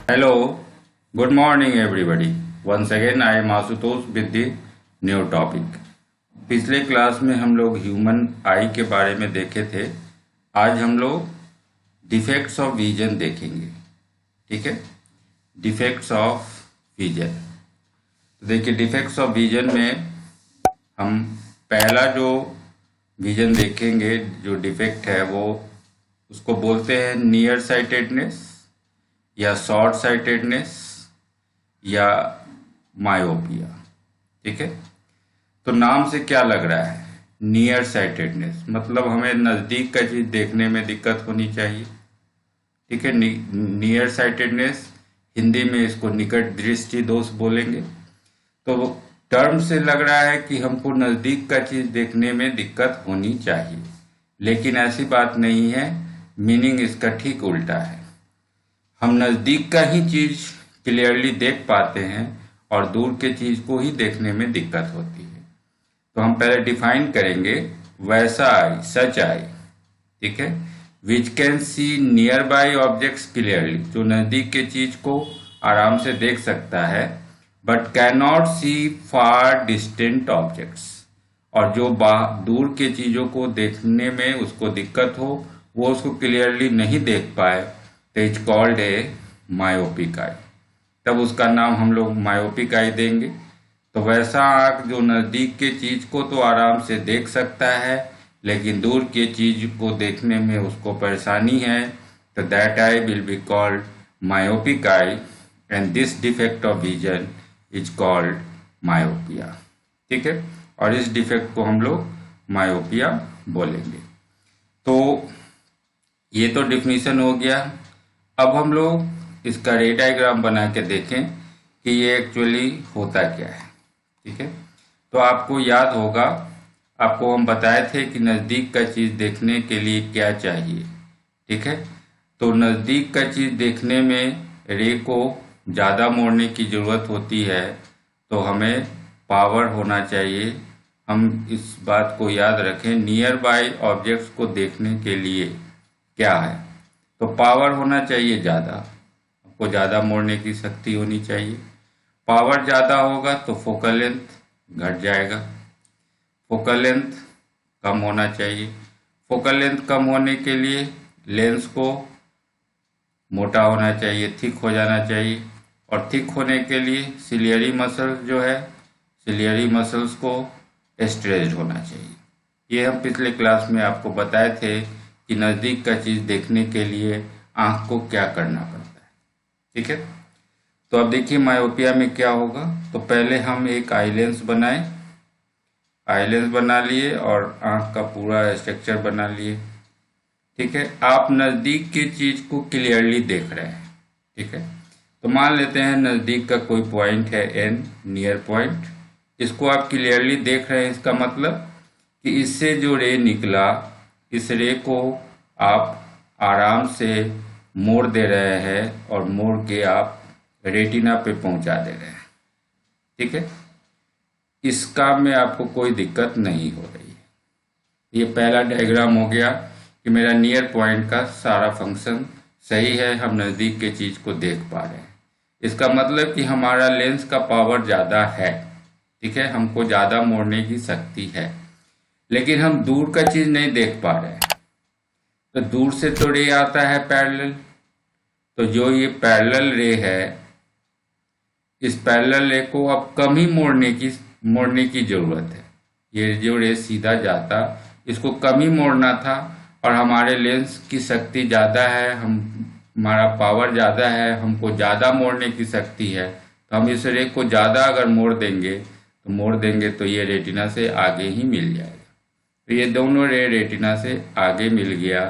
Hello, good morning everybody. Once again I am Asutosh with the new topic. पिछले class में हम लोग human आई के बारे में देखे थे। आज हम लोग डिफेक्ट्स ऑफ विजन देखेंगे। ठीक है, डिफेक्ट्स ऑफ विजन। तो देखिए, डिफेक्ट्स ऑफ विजन में हम पहला जो विजन देखेंगे, जो डिफेक्ट है वो उसको बोलते हैं नियर साइटेडनेस या शॉर्ट साइटेडनेस या मायोपिया। ठीक है, तो नाम से क्या लग रहा है? नियर साइटेडनेस मतलब हमें नज़दीक का चीज़ देखने में दिक्कत होनी चाहिए। ठीक है, नियर साइटेडनेस हिंदी में इसको निकट दृष्टि दोष बोलेंगे। तो टर्म से लग रहा है कि हमको नज़दीक का चीज़ देखने में दिक्कत होनी चाहिए, लेकिन ऐसी बात नहीं है। मीनिंग इसका ठीक उल्टा है। हम नज़दीक का ही चीज़ क्लियरली देख पाते हैं और दूर के चीज़ को ही देखने में दिक्कत होती है। तो हम पहले डिफाइन करेंगे वैसा आई, सच आई। ठीक है, which can see nearby objects clearly, जो नज़दीक के चीज़ को आराम से देख सकता है, but can not see far distant objects, और जो दूर के चीज़ों को देखने में उसको दिक्कत हो, वो उसको क्लियरली नहीं देख पाए, तो it's called A myopic eye. तब उसका नाम हम लोग मायोपिक आई देंगे। तो वैसा आँख जो नज़दीक के चीज़ को तो आराम से देख सकता है, लेकिन दूर के चीज़ को देखने में उसको परेशानी है, तो that I will be called myopic eye, and this defect of vision is called myopia. ठीक है, और इस डिफेक्ट को हम लोग मायोपिया बोलेंगे। तो ये तो डिफिनीशन हो गया। अब हम लोग इसका रे डायग्राम बना के देखें कि ये एक्चुअली होता क्या है। ठीक है, तो आपको याद होगा, आपको हम बताए थे कि नज़दीक का चीज़ देखने के लिए क्या चाहिए। ठीक है, तो नज़दीक का चीज़ देखने में रे को ज़्यादा मोड़ने की ज़रूरत होती है, तो हमें पावर होना चाहिए। हम इस बात को याद रखें, नियर बाय ऑब्जेक्ट्स को देखने के लिए क्या है, तो पावर होना चाहिए ज़्यादा, आपको ज़्यादा मोड़ने की शक्ति होनी चाहिए। पावर ज़्यादा होगा तो फोकल लेंथ घट जाएगा, फोकल लेंथ कम होना चाहिए। फोकल लेंथ कम होने के लिए लेंस को मोटा होना चाहिए, थिक हो जाना चाहिए, और थिक होने के लिए सिलियरी मसल्स जो है, सिलियरी मसल्स को स्ट्रेच्ड होना चाहिए। ये हम पिछले क्लास में आपको बताए थे कि नज़दीक का चीज़ देखने के लिए आँख को क्या करना पड़ता है। ठीक है, तो अब देखिए मायोपिया में क्या होगा। तो पहले हम एक आई लेंस बनाए, आई लेंस बना लिए और आँख का पूरा स्ट्रक्चर बना लिए। ठीक है, आप नज़दीक की चीज़ को क्लियरली देख रहे हैं। ठीक है, तो मान लेते हैं नज़दीक का कोई पॉइंट है एन, नियर पॉइंट, इसको आप क्लियरली देख रहे हैं। इसका मतलब कि इससे जो रे निकला, इस रे को आप आराम से मोड़ दे रहे हैं और मोड़ के आप रेटिना पे पहुंचा दे रहे हैं। ठीक है, इस काम में आपको कोई दिक्कत नहीं हो रही है। ये पहला डायग्राम हो गया कि मेरा नियर पॉइंट का सारा फंक्शन सही है, हम नज़दीक के चीज़ को देख पा रहे हैं। इसका मतलब कि हमारा लेंस का पावर ज़्यादा है। ठीक है, हमको ज़्यादा मोड़ने की शक्ति है, लेकिन हम दूर का चीज़ नहीं देख पा रहे हैं। तो दूर से तो रे आता है पैरेलल, तो जो ये पैरेलल रे है, इस पैरेलल रे को अब कम ही मोड़ने की जरूरत है। ये जो रे सीधा जाता, इसको कम ही मोड़ना था, और हमारे लेंस की शक्ति ज़्यादा है, हमारा पावर ज़्यादा है, हमको ज़्यादा मोड़ने की शक्ति है। तो हम इस रे को ज़्यादा अगर मोड़ देंगे तो ये रेटिना से आगे ही मिल जाएगा। तो ये दोनों रे रेटिना से आगे मिल गया,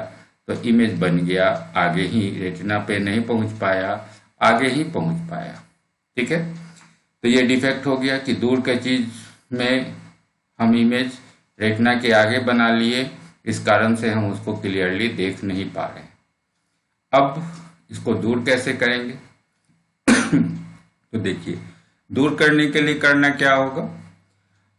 तो इमेज बन गया आगे ही, रेटिना पे नहीं पहुंच पाया, आगे ही पहुंच पाया। ठीक है, तो ये डिफेक्ट हो गया कि दूर के चीज़ में हम इमेज रेटिना के आगे बना लिए, इस कारण से हम उसको क्लियरली देख नहीं पा रहे हैं। अब इसको दूर कैसे करेंगे? तो देखिए, दूर करने के लिए करना क्या होगा।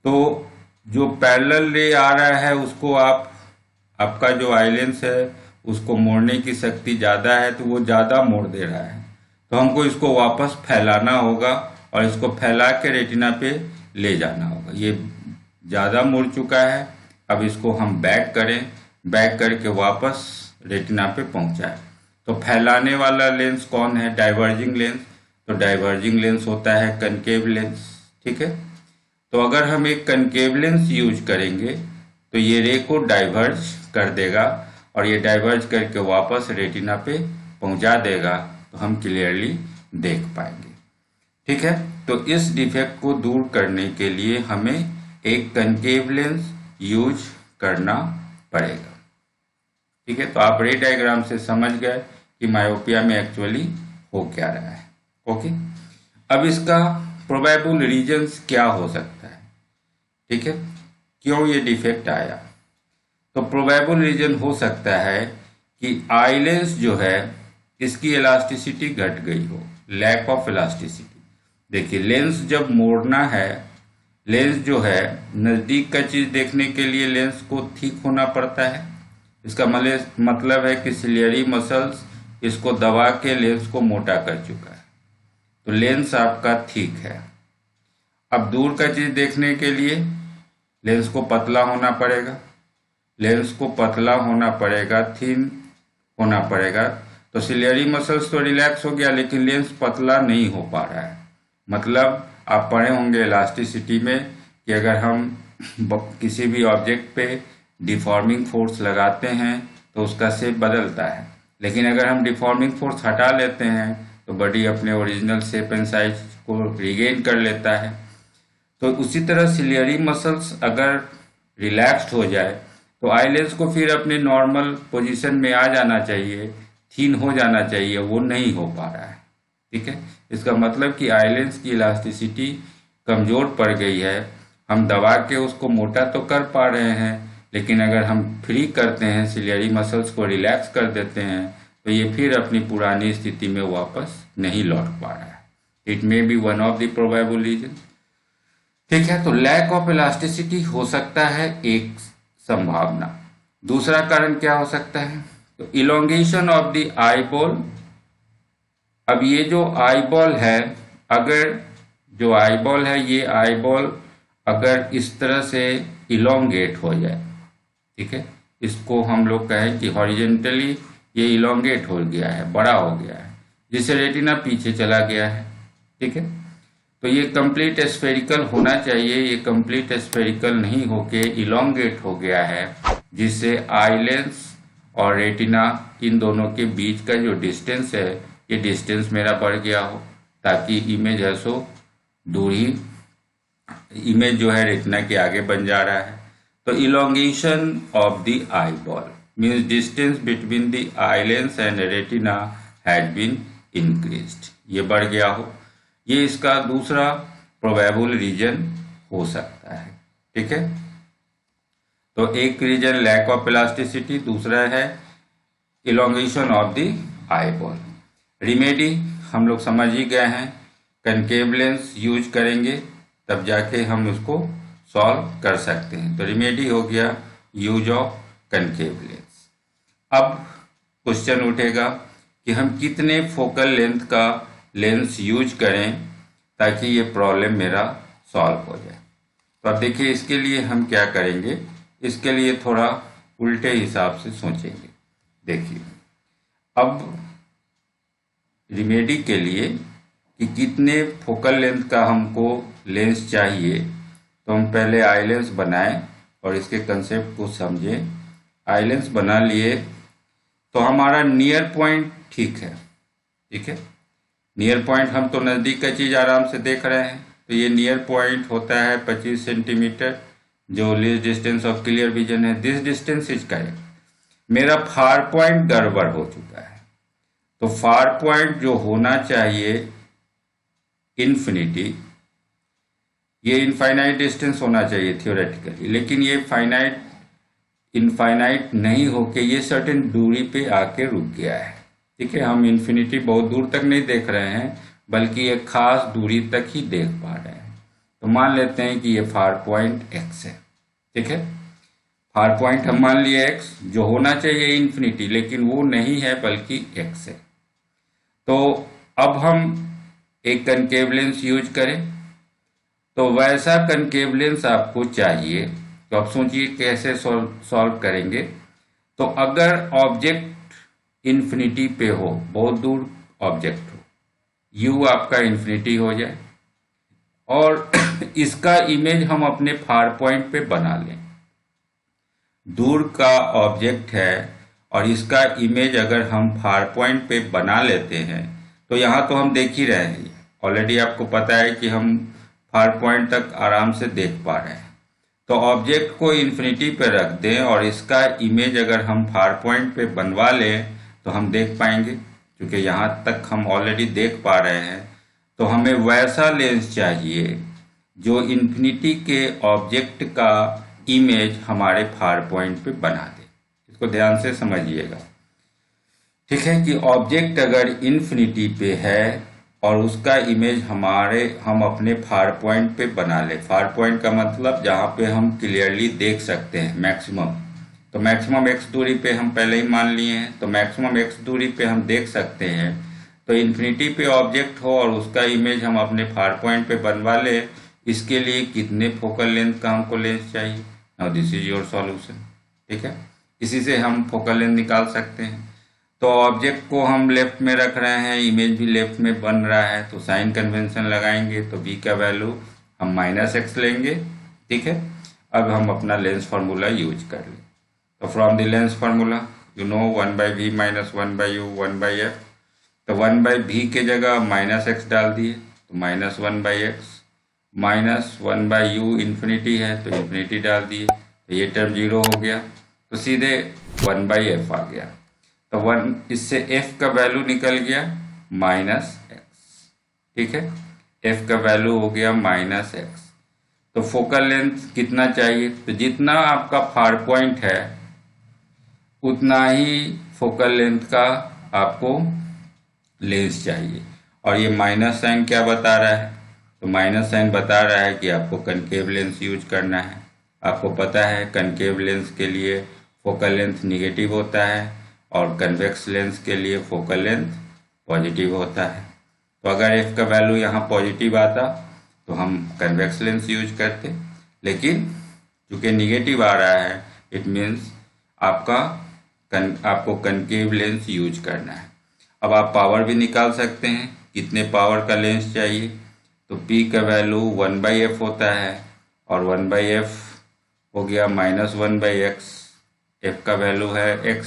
तो जो पैरेलल रे आ रहा है उसको आपका जो आई लेंस है उसको मोड़ने की शक्ति ज़्यादा है, तो वो ज़्यादा मोड़ दे रहा है। तो हमको इसको वापस फैलाना होगा और इसको फैला के रेटिना पे ले जाना होगा। ये ज़्यादा मुड़ चुका है, अब इसको हम बैक करें, बैक करके वापस रेटिना पे पहुंचाएं। तो फैलाने वाला लेंस कौन है? Diverging lens. तो डाइवर्जिंग लेंस होता है कनकेव लेंस, ठीक है। तो अगर हम एक कनकेव लेंस यूज करेंगे तो ये रे को डाइवर्ज कर देगा और ये डाइवर्ज करके वापस रेटिना पे पहुंचा देगा, तो हम क्लियरली देख पाएंगे, ठीक है। तो इस डिफेक्ट को दूर करने के लिए हमें एक कनकेव लेंस यूज करना पड़ेगा, ठीक है। तो आप रे डायग्राम से समझ गए कि मायोपिया में एक्चुअली हो क्या रहा है, ओके। अब इसका प्रोबेबल रीजंस क्या हो सकता है, ठीक है, क्यों ये डिफेक्ट आया। तो प्रोबेबल रीजन हो सकता है कि आई लेंस जो है इसकी इलास्टिसिटी घट गई हो, लैक ऑफ इलास्टिसिटी। देखिए लेंस जब मोड़ना है, लेंस जो है नज़दीक का चीज़ देखने के लिए लेंस को ठीक होना पड़ता है। इसका मतलब है कि सिलियरी मसल्स इसको दबा के लेंस को मोटा कर चुका है, तो लेंस आपका ठीक है। अब दूर का चीज़ देखने के लिए लेंस को पतला होना पड़ेगा, लेंस को पतला होना पड़ेगा, थिन होना पड़ेगा। तो सिलियरी मसल्स तो रिलैक्स हो गया लेकिन लेंस पतला नहीं हो पा रहा है। मतलब आप पढ़े होंगे इलास्टिसिटी में कि अगर हम किसी भी ऑब्जेक्ट पे डिफॉर्मिंग फोर्स लगाते हैं तो उसका शेप बदलता है, लेकिन अगर हम डिफॉर्मिंग फोर्स हटा लेते हैं तो बॉडी अपने ओरिजिनल शेप एंड साइज को रिगेन कर लेता है। तो उसी तरह सिलियरी मसल्स अगर रिलैक्स्ड हो जाए तो आई लेंस को फिर अपने नॉर्मल पोजीशन में आ जाना चाहिए, थीन हो जाना चाहिए, वो नहीं हो पा रहा है, ठीक है। इसका मतलब कि आई लेंस की इलास्टिसिटी कमज़ोर पड़ गई है। हम दबा के उसको मोटा तो कर पा रहे हैं, लेकिन अगर हम फ्री करते हैं, सिलियरी मसल्स को रिलैक्स कर देते हैं, तो ये फिर अपनी पुरानी स्थिति में वापस नहीं लौट पा रहा है। It may be one of the probable reason, ठीक है। तो लैक ऑफ इलास्टिसिटी हो सकता है एक संभावना। दूसरा कारण क्या हो सकता है? तो elongation of the eye ball. अब ये जो आई बॉल है, अगर जो आई बॉल है, ये आई बॉल अगर इस तरह से इलोंगेट हो जाए, ठीक है, इसको हम लोग कहें कि हॉरिजेंटली ये इलोंगेट हो गया है, बड़ा हो गया है, जिससे रेटिना पीछे चला गया है, ठीक है। तो ये कंप्लीट स्फेरिकल होना चाहिए, ये कंप्लीट स्फेरिकल नहीं होके इलोंगेट हो गया है, जिससे आई लेंस और रेटिना इन दोनों के बीच का जो डिस्टेंस है, ये डिस्टेंस मेरा बढ़ गया हो, ताकि इमेज है सो दूरी, इमेज जो है रेटिना के आगे बन जा रहा है। तो elongation of the eye ball means distance between the eye lens and retina had been increased, ये बढ़ गया हो, ये इसका दूसरा प्रोबेबल रीजन हो सकता है, ठीक है। तो एक रीजन लैक ऑफ इलास्टिसिटी, दूसरा है elongation of the eye ball. Remedy हम लोग समझ ही गए हैं, कनकेव लेंस यूज करेंगे तब जाके हम उसको सॉल्व कर सकते हैं। तो रिमेडी हो गया यूज ऑफ कनकेव लेंस। अब क्वेश्चन उठेगा कि हम कितने फोकल लेंथ का लेंस यूज करें ताकि ये प्रॉब्लम मेरा सॉल्व हो जाए। तो अब देखिए इसके लिए हम क्या करेंगे, इसके लिए थोड़ा उल्टे हिसाब से सोचेंगे। देखिए अब रिमेडी के लिए कि कितने फोकल लेंथ का हमको लेंस चाहिए, तो हम पहले आई लेंस बनाएं और इसके कंसेप्ट को समझें। आई लेंस बना लिए तो हमारा नियर पॉइंट ठीक है, ठीक है। नियर पॉइंट हम तो नज़दीक का चीज़ आराम से देख रहे हैं, तो ये नियर पॉइंट होता है 25 सेंटीमीटर, जो least distance of clear vision है। This distance is correct. मेरा फार पॉइंट गड़बड़ हो चुका है, तो फार पॉइंट जो होना चाहिए इन्फिनिटी, ये इनफाइनाइट डिस्टेंस होना चाहिए थियोरेटिकली, लेकिन ये फाइनाइट इनफाइनाइट नहीं होके ये सर्टेन दूरी पे आके रुक गया है, ठीक है। हम इन्फिनिटी बहुत दूर तक नहीं देख रहे हैं, बल्कि एक खास दूरी तक ही देख पा रहे हैं। तो मान लेते हैं कि ये फार पॉइंट एक्स है, ठीक है। फार पॉइंट हम मान लिए एक्स, जो होना चाहिए इन्फिनिटी, लेकिन वो नहीं है बल्कि एक्स है। तो अब हम एक कनकेव लेंस यूज करें, तो वैसा कनकेव लेंस आपको चाहिए। तो आप सोचिए कैसे सॉल्व करेंगे। तो अगर ऑब्जेक्ट इन्फिनिटी पे हो, बहुत दूर ऑब्जेक्ट हो, यू आपका इन्फिनिटी हो जाए, और इसका इमेज हम अपने फार पॉइंट पे बना लें। दूर का ऑब्जेक्ट है और इसका इमेज अगर हम फार पॉइंट पे बना लेते हैं, तो यहाँ तो हम देख ही रहे हैं, ऑलरेडी आपको पता है कि हम फार पॉइंट तक आराम से देख पा रहे हैं। तो ऑब्जेक्ट को इन्फिनिटी पे रख दें और इसका इमेज अगर हम फार पॉइंट पे बनवा लें तो हम देख पाएंगे, क्योंकि यहाँ तक हम ऑलरेडी देख पा रहे हैं। तो हमें वैसा लेंस चाहिए जो इन्फिनिटी के ऑब्जेक्ट का इमेज हमारे फार पॉइंट पे बना दे। इसको ध्यान से समझिएगा, ठीक है, कि ऑब्जेक्ट अगर इन्फिनिटी पे है और उसका इमेज हम अपने फार पॉइंट पे बना ले। फार पॉइंट का मतलब जहाँ पे हम क्लियरली देख सकते हैं मैक्सिमम। तो मैक्सिमम एक्स दूरी पे हम पहले ही मान लिए हैं, तो मैक्सिमम एक्स दूरी पे हम देख सकते हैं। तो इन्फिनिटी पे ऑब्जेक्ट हो और उसका इमेज हम अपने फार पॉइंट पे बनवा ले, इसके लिए कितने फोकल लेंथ का हमको लेंस चाहिए। Now this is your solution, ठीक है। इसी से हम फोकल लेंथ निकाल सकते हैं। तो ऑब्जेक्ट को हम लेफ्ट में रख रहे हैं, इमेज भी लेफ्ट में बन रहा है, तो साइन कन्वेंशन लगाएंगे, तो v का वैल्यू हम -x लेंगे, ठीक है। अब हम अपना लेंस फार्मूला यूज कर लें। तो from the lens formula you know 1/v - 1/u 1/f। तो 1/v के जगह -x डाल दिए, तो -1/x -1/u इन्फिनिटी है तो इन्फिनिटी डाल दिए, तो ये टर्म 0 हो गया, तो सीधे 1/f आ गया। तो 1 इससे f का वैल्यू निकल गया -x, ठीक है। f का वैल्यू हो गया -x। तो फोकल लेंथ कितना चाहिए, तो जितना आपका फार पॉइंट है उतना ही फोकल लेंथ का आपको लेंस चाहिए। और ये माइनस साइन क्या बता रहा है, तो माइनस साइन बता रहा है कि आपको कनकेव लेंस यूज करना है। आपको पता है कनकेव लेंस के लिए फोकल लेंथ निगेटिव होता है और कन्वेक्स लेंस के लिए फोकल लेंथ पॉजिटिव होता है। तो अगर f का वैल्यू यहाँ पॉजिटिव आता तो हम कन्वेक्स लेंस यूज करते, लेकिन चूँकि निगेटिव आ रहा है इट मीन्स आपको कनकेव लेंस यूज करना है। अब आप पावर भी निकाल सकते हैं, कितने पावर का लेंस चाहिए। तो p का वैल्यू 1/f होता है और 1/f हो गया -1/x, f का वैल्यू है x,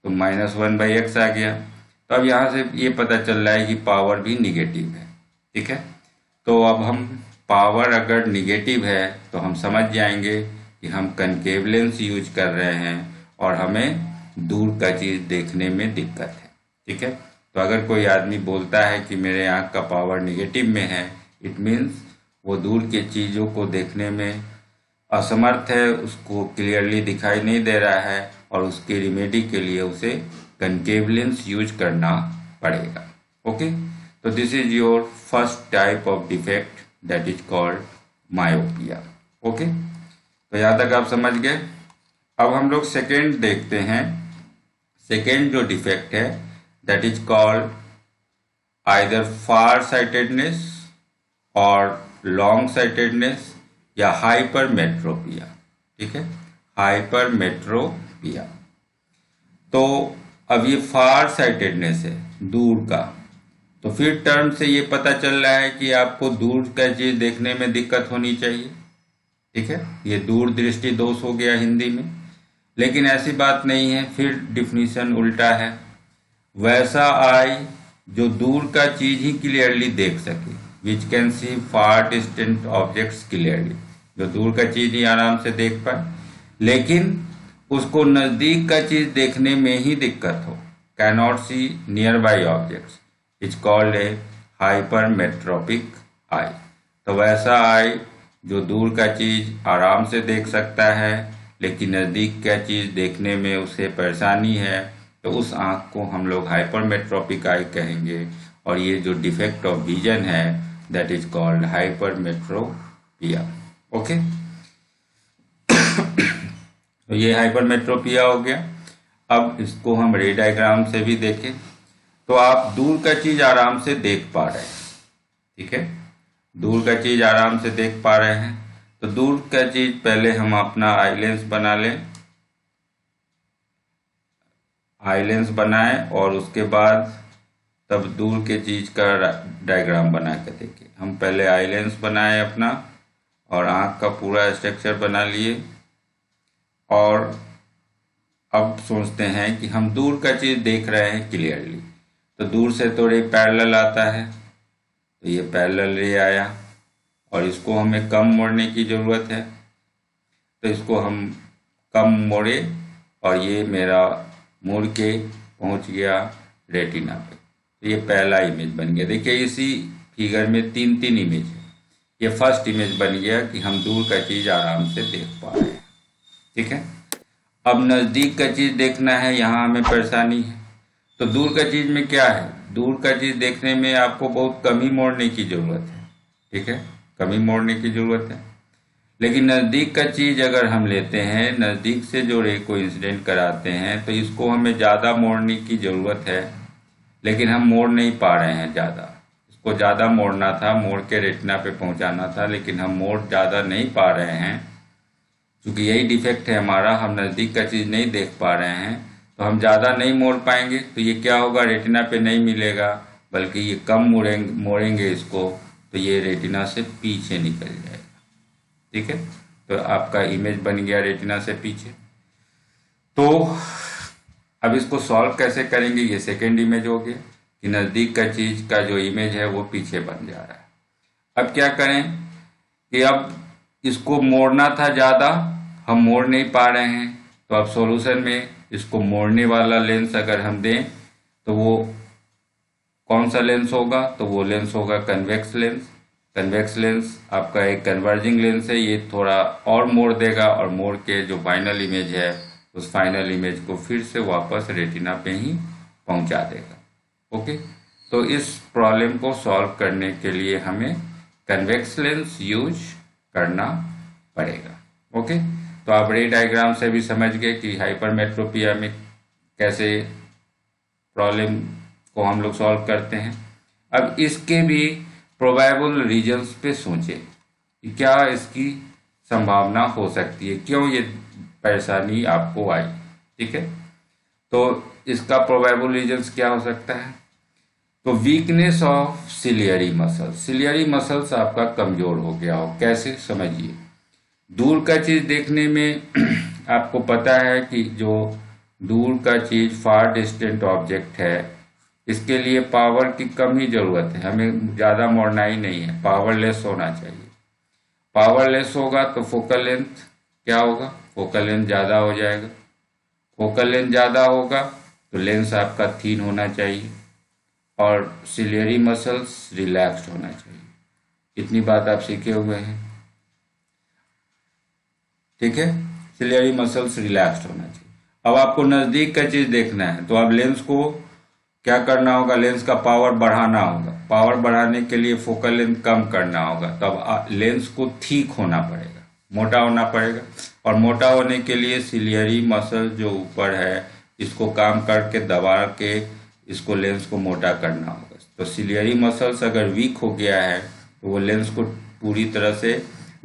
तो -1/x आ गया। तो अब यहाँ से ये पता चल रहा है कि पावर भी निगेटिव है, ठीक है। तो अब हम पावर अगर निगेटिव है तो हम समझ जाएंगे कि हम कनकेव लेंस यूज कर रहे हैं और हमें दूर का चीज़ देखने में दिक्कत है, ठीक है। तो अगर कोई आदमी बोलता है कि मेरे आँख का पावर निगेटिव में है, इट मीन्स वो दूर के चीज़ों को देखने में असमर्थ है, उसको क्लियरली दिखाई नहीं दे रहा है और उसके रिमेडी के लिए उसे कनकेव लेंस यूज करना पड़ेगा। ओके, तो this is your first type of defect that is called myopia. Okay, तो यहाँ तक आप समझ गए। अब हम लोग सेकेंड देखते हैं। सेकेंड जो डिफेक्ट है that is called either far sightedness और लॉन्ग साइटेडनेस या हाइपरमेट्रोपिया, ठीक है, हाइपरमेट्रोपिया। तो अब ये फार साइटेडनेस है, दूर का, तो फिर टर्म से ये पता चल रहा है कि आपको दूर का चीज देखने में दिक्कत होनी चाहिए, ठीक है। ये दूर दृष्टि दोष हो गया हिंदी में, लेकिन ऐसी बात नहीं है, फिर डिफिनीशन उल्टा है। वैसा आई जो दूर का चीज ही क्लियरली देख सके, which can see far distant objects clearly, जो दूर का चीज ही आराम से देख पाए, लेकिन उसको नजदीक का चीज देखने में ही दिक्कत हो, cannot see nearby objects, it's called a hypermetropic eye. तो वैसा आई जो दूर का चीज आराम से देख सकता है लेकिन नजदीक का चीज देखने में उसे परेशानी है, तो उस आंख को हम लोग हाइपरमेट्रोपिक आई कहेंगे। और ये जो डिफेक्ट ऑफ विजन है that is called hypermetropia. Okay, तो ये हाइपरमेट्रोपिया हो गया। अब इसको हम रे डायग्राम से भी देखें। तो आप दूर का चीज आराम से देख पा रहे हैं। ठीक है, दूर का चीज आराम से देख पा रहे हैं। तो दूर का चीज पहले हम अपना आई लेंस बना लें, आई लेंस बनाएं और उसके बाद तब दूर के चीज का डायग्राम बना के देखिए। हम पहले आई लेंस बनाए अपना और आँख का पूरा स्ट्रक्चर बना लिए, और अब सोचते हैं कि हम दूर का चीज देख रहे हैं क्लियरली। तो दूर से थोड़े पैरेलल आता है, तो ये पैरेलल रे आया और इसको हमें कम मोड़ने की ज़रूरत है। तो इसको हम कम मोड़े और ये मेरा मुड़ के पहुंच गया रेटिना पे। तो ये पहला इमेज बन गया। देखिए इसी फिगर में तीन तीन इमेज है। ये फर्स्ट इमेज बन गया कि हम दूर का चीज़ आराम से देख पा रहे हैं। ठीक है, अब नज़दीक का चीज़ देखना है, यहाँ हमें परेशानी है। तो दूर का चीज़ में क्या है, दूर का चीज़ देखने में आपको बहुत कम ही मोड़ने की ज़रूरत है। ठीक है, कम ही मोड़ने की ज़रूरत है। लेकिन नज़दीक का चीज़ अगर हम लेते हैं, नज़दीक से जो रे को इंसिडेंट कराते हैं, तो इसको हमें ज़्यादा मोड़ने की ज़रूरत है, लेकिन हम मोड़ नहीं पा रहे हैं ज़्यादा। इसको ज़्यादा मोड़ना था, मोड़ के रेटिना पे पहुंचाना था, लेकिन हम मोड़ ज़्यादा नहीं पा रहे हैं। क्योंकि यही डिफेक्ट है हमारा, हम नज़दीक का चीज़ नहीं देख पा रहे हैं, तो हम ज़्यादा नहीं मोड़ पाएंगे। तो ये क्या होगा, रेटिना पे नहीं मिलेगा, बल्कि ये कम मोड़ेंगे इसको, तो ये रेटिना से पीछे निकल जाएगा। ठीक है, तो आपका इमेज बन गया रेटिना से पीछे। तो अब इसको सॉल्व कैसे करेंगे, ये सेकेंड इमेज हो गया कि नज़दीक का चीज़ का जो इमेज है वो पीछे बन जा रहा है। अब क्या करें कि अब इसको मोड़ना था ज़्यादा, हम मोड़ नहीं पा रहे हैं। तो अब सॉल्यूशन में इसको मोड़ने वाला लेंस अगर हम दें, तो वो कौन सा लेंस होगा, तो वो लेंस होगा कन्वेक्स लेंस। कन्वेक्स लेंस आपका एक कन्वर्जिंग लेंस है, ये थोड़ा और मोड़ देगा और मोड़ के जो फाइनल इमेज है उस फाइनल इमेज को फिर से वापस रेटिना पे ही पहुंचा देगा। ओके, तो इस प्रॉब्लम को सॉल्व करने के लिए हमें कन्वेक्स लेंस यूज करना पड़ेगा। ओके, तो आप रे डायग्राम से भी समझ गए कि हाइपरमेट्रोपिया में कैसे प्रॉब्लम को हम लोग सॉल्व करते हैं। अब इसके भी प्रोबेबल रीजन्स पे सोचें कि क्या इसकी संभावना हो सकती है, क्यों ये परेशानी आपको आई। ठीक है, तो इसका प्रोबेबल रीजन्स क्या हो सकता है, तो weakness of ciliary muscles. Ciliary muscles आपका कमजोर हो गया हो, कैसे समझिए। दूर का चीज देखने में आपको पता है कि जो दूर का चीज फार डिस्टेंट ऑब्जेक्ट है, इसके लिए पावर की कम ही जरूरत है, हमें ज्यादा मोड़ना ही नहीं है, पावरलेस होना चाहिए। पावरलेस होगा तो फोकल लेंथ क्या होगा, फोकल लेंथ ज्यादा हो जाएगा। फोकल लेंथ ज्यादा होगा तो लेंस आपका थीन होना चाहिए और सिलियरी मसल्स रिलैक्स्ड होना चाहिए। इतनी बात आप सीखे हुए हैं। ठीक है, सिलियरी मसल्स रिलैक्स्ड होना चाहिए। अब आपको नजदीक का चीज देखना है, तो आप लेंस को क्या करना होगा, लेंस का पावर बढ़ाना होगा। पावर बढ़ाने के लिए फोकल लेंथ कम करना होगा, तब लेंस को ठीक होना पड़ेगा, मोटा होना पड़ेगा। और मोटा होने के लिए सिलियरी मसल जो ऊपर है इसको काम करके दबा के इसको लेंस को मोटा करना होगा। तो सिलियरी मसल्स अगर वीक हो गया है तो वो लेंस को पूरी तरह से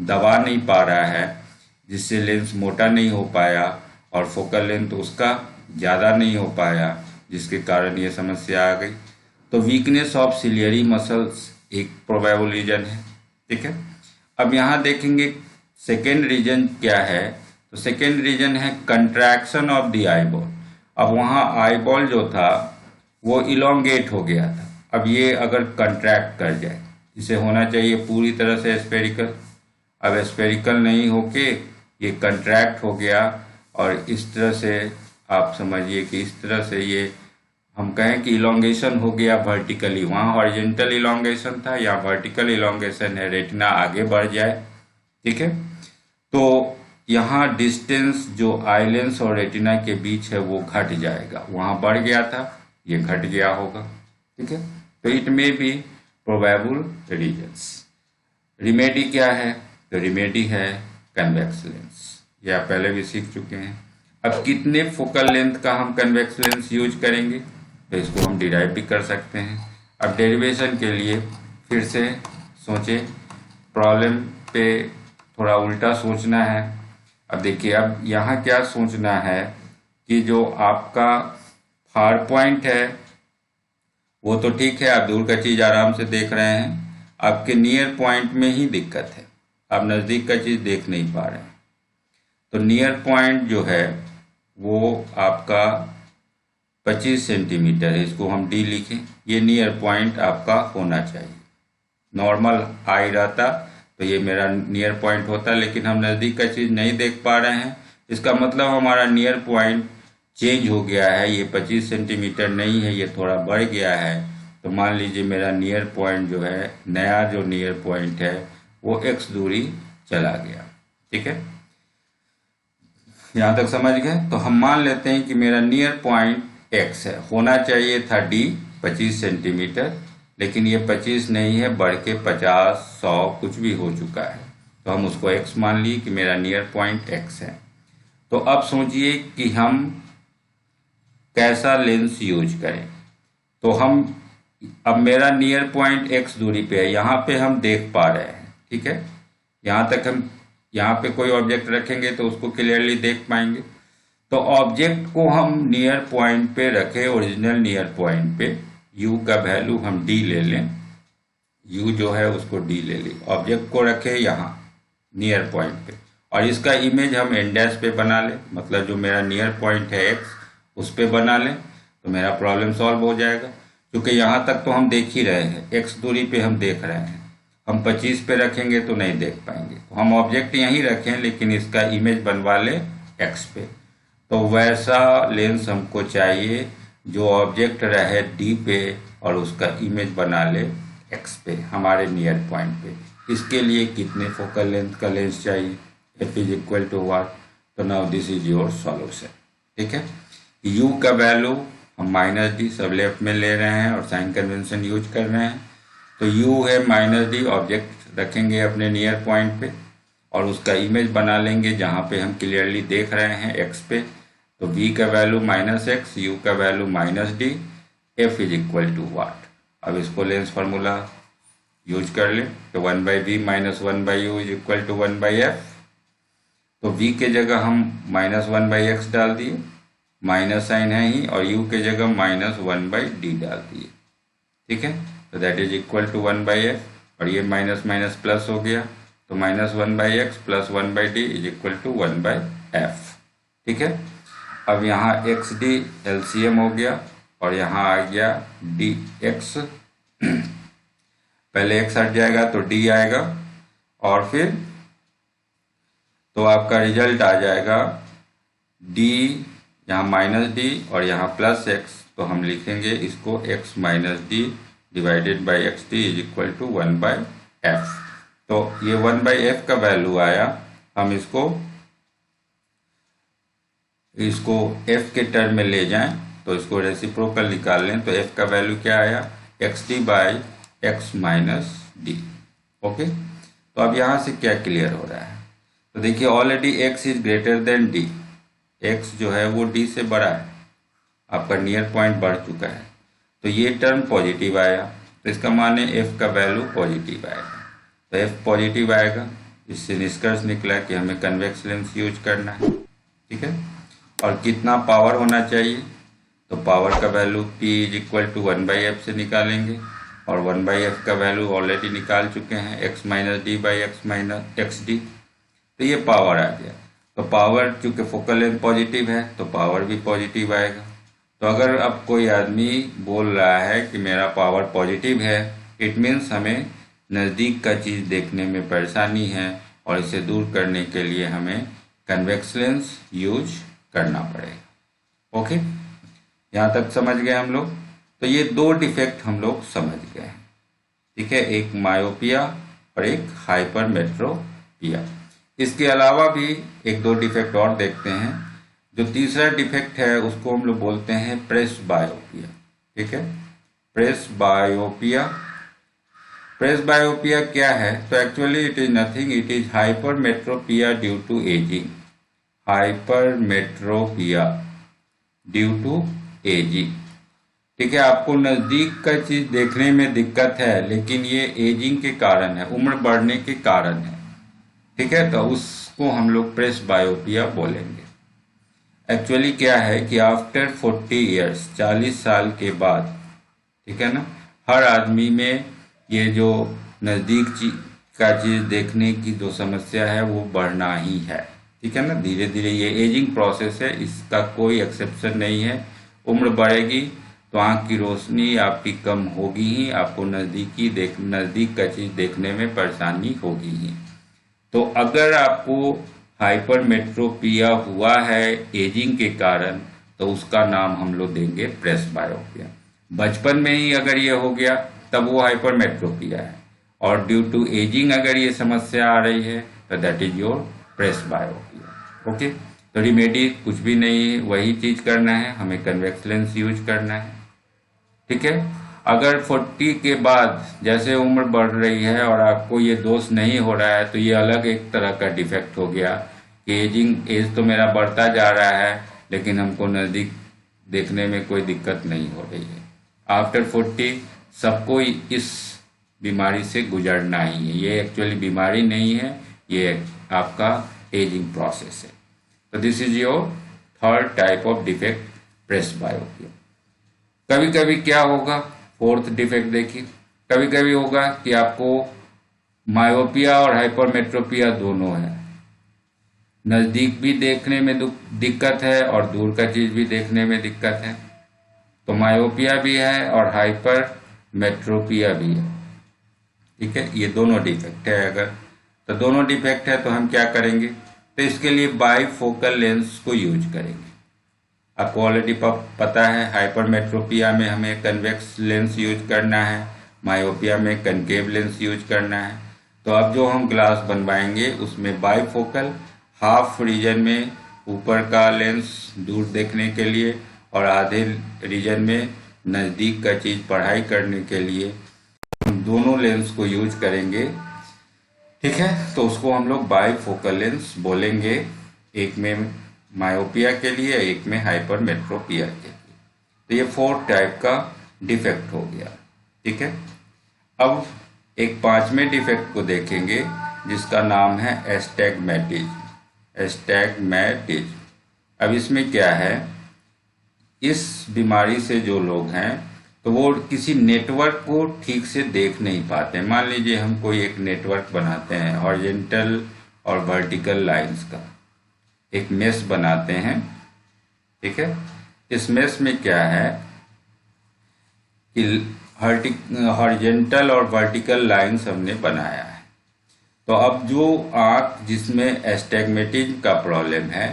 दबा नहीं पा रहा है, जिससे लेंस मोटा नहीं हो पाया और फोकल लेंथ उसका ज़्यादा नहीं हो पाया, जिसके कारण ये समस्या आ गई। तो वीकनेस ऑफ सिलियरी मसल्स एक प्रोबेबल रीजन है। ठीक है, अब यहाँ देखेंगे सेकेंड रीजन क्या है, तो सेकेंड रीजन है कंट्रैक्शन ऑफ द आईबॉल। अब वहाँ आईबॉल जो था वो इलोंगेट हो गया था, अब ये अगर कंट्रैक्ट कर जाए, इसे होना चाहिए पूरी तरह से स्फेरिकल, अब स्फेरिकल नहीं होके ये कंट्रैक्ट हो गया। और इस तरह से आप समझिए कि इस तरह से ये हम कहें कि इलोंगेशन हो गया वर्टिकली, वहाँ हॉरिजॉन्टल इलोंगेशन था, या वर्टिकल इलोंगेशन है, रेटिना आगे बढ़ जाए। ठीक है, तो यहाँ डिस्टेंस जो आई लेंस और रेटिना के बीच है वो घट जाएगा, वहाँ बढ़ गया था ये घट गया होगा। ठीक है, तो इट में बी प्रोबेबल रीजन्स। रिमेडी क्या है, तो रिमेडी है कन्वेक्स लेंस, ये आप पहले भी सीख चुके हैं। अब कितने फोकल लेंथ का हम कन्वेक्स लेंस यूज करेंगे, तो इसको हम डिराइव भी कर सकते हैं। अब डेरिवेशन के लिए फिर से सोचें, प्रॉब्लम पे थोड़ा उल्टा सोचना है। अब देखिए, अब यहाँ क्या सोचना है कि जो आपका फार पॉइंट है वो तो ठीक है, आप दूर का चीज़ आराम से देख रहे हैं, आपके नियर पॉइंट में ही दिक्कत है, आप नज़दीक का चीज़ देख नहीं पा रहे हैं। तो नियर पॉइंट जो है वो आपका 25 सेंटीमीटर है, इसको हम डी लिखें। ये नियर पॉइंट आपका होना चाहिए। नॉर्मल आई रहता तो ये मेरा नियर पॉइंट होता, लेकिन हम नज़दीक का चीज़ नहीं देख पा रहे हैं। इसका मतलब हमारा नियर पॉइंट चेंज हो गया है, ये 25 सेंटीमीटर नहीं है, ये थोड़ा बढ़ गया है। तो मान लीजिए मेरा नियर पॉइंट जो है, नया जो नियर पॉइंट है वो x दूरी चला गया। ठीक है, यहाँ तक समझ गए। तो हम मान लेते हैं कि मेरा नियर पॉइंट x है, होना चाहिए था d 25 सेंटीमीटर, लेकिन ये 25 नहीं है, बढ़ के 50, 100 कुछ भी हो चुका है। तो हम उसको x मान लिए कि मेरा नियर पॉइंट x है। तो अब सोचिए कि हम कैसा लेंस यूज करें। तो हम अब मेरा नियर पॉइंट x दूरी पे है, यहाँ पे हम देख पा रहे हैं। ठीक है, यहाँ तक हम यहाँ पे कोई ऑब्जेक्ट रखेंगे तो उसको क्लियरली देख पाएंगे। तो ऑब्जेक्ट को हम नियर पॉइंट पे रखें, ओरिजिनल नियर पॉइंट पे। u का वैल्यू हम d ले लें, u जो है उसको d ले लें, ऑब्जेक्ट को रखें यहाँ नियर पॉइंट पे, और इसका इमेज हम एन डैश पे बना लें, मतलब जो मेरा नियर पॉइंट है x उस पे बना लें, तो मेरा प्रॉब्लम सॉल्व हो जाएगा। क्योंकि यहाँ तक तो हम देख ही रहे हैं, x दूरी पे हम देख रहे हैं, हम 25 पे रखेंगे तो नहीं देख पाएंगे। तो हम ऑब्जेक्ट यहीं रखें, लेकिन इसका इमेज बनवा लें x पे। तो वैसा लेंस हमको चाहिए जो ऑब्जेक्ट रहे d पे और उसका इमेज बना ले x पे, हमारे नियर पॉइंट पे। इसके लिए कितने फोकल लेंथ का लेंस चाहिए, f इज इक्वल टू वाट। तो now this is your solution. ठीक है, u का वैल्यू हम -d सब लेफ्ट में ले रहे हैं और साइन कन्वेंशन यूज कर रहे हैं। तो u है -d, ऑब्जेक्ट रखेंगे अपने नियर पॉइंट पे और उसका इमेज बना लेंगे जहाँ पे हम क्लियरली देख रहे हैं x पे। तो v का वैल्यू -x, u का value -d, f is equal to what. अब इसको लेंस फार्मूला यूज कर लें, तो 1/v - 1/u is equal to 1/f। तो v के जगह हम -1/x डाल दिए, माइनस साइन है ही, और u के जगह -1/d डाल दिए। ठीक है, तो that is equal to 1/f, और ये माइनस माइनस प्लस हो गया, तो -1/x + 1/d is equal to 1/f। ठीक है, अब यहाँ xd LCM हो गया और यहाँ आ गया dx। पहले x हट जाएगा तो d आएगा, और फिर तो आपका रिजल्ट आ जाएगा d, यहाँ -d और यहाँ +x, तो हम लिखेंगे इसको x - d divided by xd is equal to 1/f। तो ये 1/f का वैल्यू आया, हम इसको f के टर्म में ले जाएं तो इसको रेसिप्रोकल निकाल लें, तो f का वैल्यू क्या आया, xd/x - d। ओके, तो अब यहाँ से क्या क्लियर हो रहा है, तो देखिए already x is greater than d, x जो है वो d से बड़ा है, आपका नियर पॉइंट बढ़ चुका है, तो ये टर्म पॉजिटिव आया, तो इसका माने f का वैल्यू पॉजिटिव आएगा। तो f पॉजिटिव आएगा, इससे निष्कर्ष निकला कि हमें कन्वेक्स लेंस यूज करना है। ठीक है, और कितना पावर होना चाहिए, तो पावर का value p is equal to 1/f से निकालेंगे, और 1/f का वैल्यू ऑलरेडी निकाल चुके हैं, x - d/x - xd, तो ये पावर आ गया। तो पावर चूंकि फोकल लेंथ पॉजिटिव है तो पावर भी पॉजिटिव आएगा। तो अगर अब कोई आदमी बोल रहा है कि मेरा पावर पॉजिटिव है, इट मीन्स हमें नज़दीक का चीज़ देखने में परेशानी है, और इसे दूर करने के लिए हमें कन्वेक्स लेंस यूज करना पड़ेगा। ओके, यहाँ तक समझ गए हम लोग। तो ये दो डिफेक्ट हम लोग समझ गए। ठीक है, एक मायोपिया और एक हाइपरमेट्रोपिया। इसके अलावा भी एक दो डिफेक्ट और देखते हैं। जो तीसरा डिफेक्ट है उसको हम लोग बोलते हैं प्रेसबायोपिया। ठीक है, प्रेसबायोपिया। प्रेसबायोपिया क्या है, तो actually it is nothing, it is hypermetropia due to ageing. Hypermetropia due to ageing. ठीक है, आपको नजदीक का चीज देखने में दिक्कत है, लेकिन ये एजिंग के कारण है, उम्र बढ़ने के कारण है। ठीक है, तो उसको हम लोग प्रेसबायोपिया बोलेंगे। एक्चुअली क्या है कि आफ्टर 40 ईयर्स, 40 साल के बाद, ठीक है ना, हर आदमी में ये जो नज़दीक का चीज़ देखने की जो समस्या है वो बढ़ना ही है। ठीक है ना, धीरे धीरे ये एजिंग प्रोसेस है, इसका कोई एक्सेप्शन नहीं है। उम्र बढ़ेगी तो आँख की रोशनी आपकी कम होगी ही, आपको नज़दीक का चीज़ देखने में परेशानी होगी ही। तो अगर आपको हाइपरमेट्रोपिया हुआ है एजिंग के कारण, तो उसका नाम हम लोग देंगे प्रेसबायोपिया। बचपन में ही अगर ये हो गया तब वो हाइपरमेट्रोपिया है, और ड्यू टू एजिंग अगर ये समस्या आ रही है तो that is your presbyopia. Okay, तो रिमेडी कुछ भी नहीं है, वही चीज करना है, हमें कन्वेक्स लेंस यूज करना है। ठीक है, अगर 40 के बाद जैसे उम्र बढ़ रही है और आपको ये दोष नहीं हो रहा है, तो ये अलग एक तरह का डिफेक्ट हो गया कि एज तो मेरा बढ़ता जा रहा है लेकिन हमको नज़दीक देखने में कोई दिक्कत नहीं हो रही है। आफ्टर 40 सबको इस बीमारी से गुजरना ही है। ये एक्चुअली बीमारी नहीं है, ये आपका एजिंग प्रोसेस है। तो this is your third type of defect, presbyopia. कभी कभी क्या होगा, फोर्थ डिफेक्ट देखिए, कभी कभी होगा कि आपको मायोपिया और हाइपरमेट्रोपिया दोनों है, नज़दीक भी देखने में दिक्कत है और दूर का चीज़ भी देखने में दिक्कत है। तो मायोपिया भी है और हाइपरमेट्रोपिया भी है। ठीक है, ये दोनों डिफेक्ट है। अगर तो दोनों डिफेक्ट है तो हम क्या करेंगे, तो इसके लिए बाईफोकल लेंस को यूज करेंगे। आपको ऑलरेडी पता है हाइपरमेट्रोपिया में हमें कन्वेक्स लेंस यूज करना है, मायोपिया में कनकेव लेंस यूज करना है। तो अब जो हम ग्लास बनवाएंगे उसमें बाईफोकल, हाफ रीजन में ऊपर का लेंस दूर देखने के लिए और आधे रीजन में नज़दीक का चीज़ पढ़ाई करने के लिए हम दोनों लेंस को यूज करेंगे। ठीक है, तो उसको हम लोग बाईफोकल लेंस बोलेंगे, एक में मायोपिया के लिए, एक में हाइपरमेट्रोपिया के लिए। तो ये फोर्थ टाइप का डिफेक्ट हो गया। ठीक है, अब एक पांचवें डिफेक्ट को देखेंगे जिसका नाम है एस्टैग्मैटिज्म। अब इसमें क्या है, इस बीमारी से जो लोग हैं तो वो किसी नेटवर्क को ठीक से देख नहीं पाते। मान लीजिए हम कोई एक नेटवर्क बनाते हैं, हॉरिजॉन्टल और वर्टिकल लाइंस का एक मेश बनाते हैं। ठीक है, इस मेश में क्या है कि हॉरिजॉन्टल और वर्टिकल लाइंस हमने बनाया है। तो अब जो आँख जिसमें एस्टैग्मेटिज्म का प्रॉब्लम है,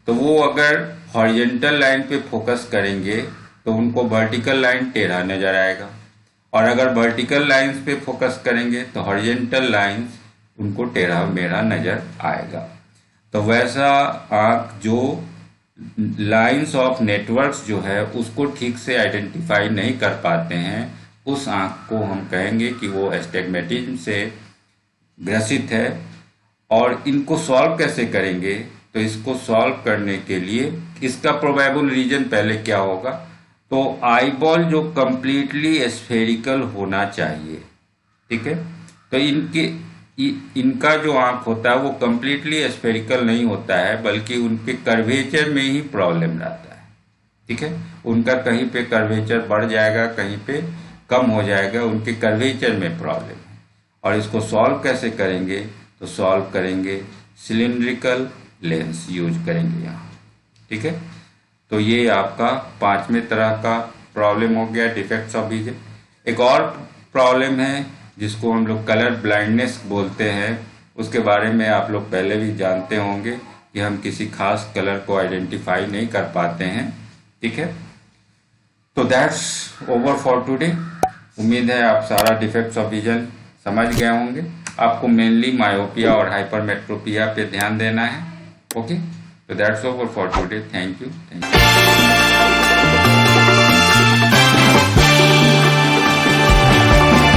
तो वो अगर हॉरिजॉन्टल लाइन पे फोकस करेंगे तो उनको वर्टिकल लाइन टेढ़ा नजर आएगा, और अगर वर्टिकल लाइंस पे फोकस करेंगे तो हॉरिजॉन्टल लाइंस उनको टेढ़ा मेढ़ा नजर आएगा। तो वैसा आँख जो लाइंस ऑफ नेटवर्क्स जो है उसको ठीक से आइडेंटिफाई नहीं कर पाते हैं, उस आँख को हम कहेंगे कि वो एस्टैग्मेटिज्म से ग्रसित है। और इनको सॉल्व कैसे करेंगे, तो इसको सॉल्व करने के लिए इसका प्रोबेबल रीजन पहले क्या होगा, तो आईबॉल जो कंप्लीटली स्फेरिकल होना चाहिए। ठीक है, तो इनका जो आंख होता है वो कंप्लीटली स्फेरिकल नहीं होता है, बल्कि उनके कर्वेचर में ही प्रॉब्लम रहता है। ठीक है, उनका कहीं पे कर्वेचर बढ़ जाएगा, कहीं पे कम हो जाएगा, उनके कर्वेचर में प्रॉब्लम है। और इसको सॉल्व कैसे करेंगे, तो सॉल्व करेंगे सिलिंड्रिकल लेंस यूज करेंगे यहाँ। ठीक है, तो ये आपका पांचवें तरह का प्रॉब्लम हो गया, डिफेक्ट्स ऑफ विजन। एक और प्रॉब्लम है जिसको हम लोग कलर ब्लाइंडनेस बोलते हैं, उसके बारे में आप लोग पहले भी जानते होंगे कि हम किसी खास कलर को आइडेंटिफाई नहीं कर पाते हैं। ठीक है, तो दैट्स ओवर फॉर टुडे। उम्मीद है आप सारा डिफेक्ट्स ऑफ विजन समझ गए होंगे। आपको मेनली मायोपिया और हाइपरमेट्रोपिया पे ध्यान देना है। ओके, तो that's over for today. Thank you.